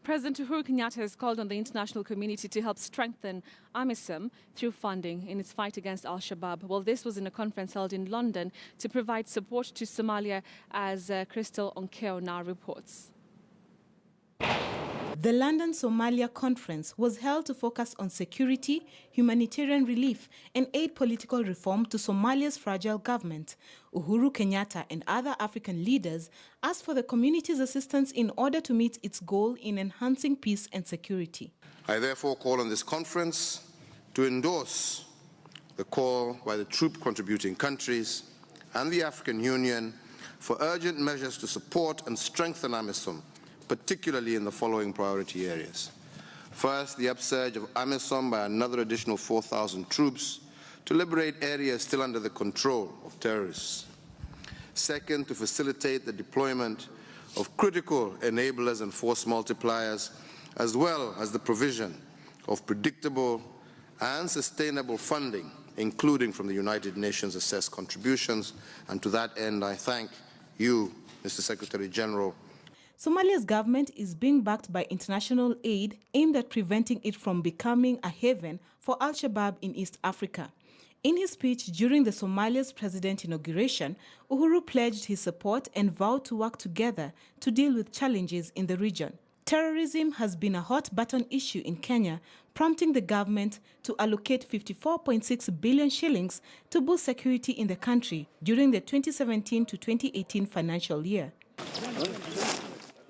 President Uhuru Kenyatta has called on the international community to help strengthen AMISOM through funding in its fight against Al-Shabaab. Well, this was in a conference held in London to provide support to Somalia, as Crystal Onkeo now reports. The London Somalia Conference was held to focus on security, humanitarian relief and aid political reform to Somalia's fragile government. Uhuru Kenyatta and other African leaders asked for the community's assistance in order to meet its goal in enhancing peace and security. I therefore call on this conference to endorse the call by the troop-contributing countries and the African Union for urgent measures to support and strengthen AMISOM, particularly in the following priority areas. First, the upsurge of AMISOM by another additional 4,000 troops to liberate areas still under the control of terrorists. Second, to facilitate the deployment of critical enablers and force multipliers, as well as the provision of predictable and sustainable funding, including from the United Nations assessed contributions. And to that end, I thank you, Mr. Secretary General. Somalia's government is being backed by international aid aimed at preventing it from becoming a haven for Al-Shabaab in East Africa. In his speech during the Somalia's president inauguration, Uhuru pledged his support and vowed to work together to deal with challenges in the region. Terrorism has been a hot-button issue in Kenya, prompting the government to allocate 54.6 billion shillings to boost security in the country during the 2017 to 2018 financial year.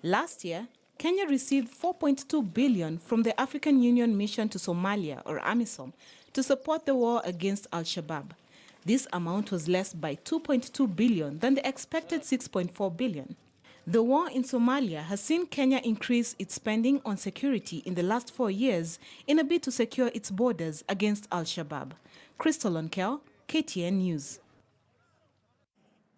Last year, Kenya received 4.2 billion from the African Union Mission to Somalia, or AMISOM, to support the war against Al-Shabaab. This amount was less by 2.2 billion than the expected 6.4 billion. The war in Somalia has seen Kenya increase its spending on security in the last 4 years in a bid to secure its borders against Al-Shabaab. Crystal Onkeo, KTN News.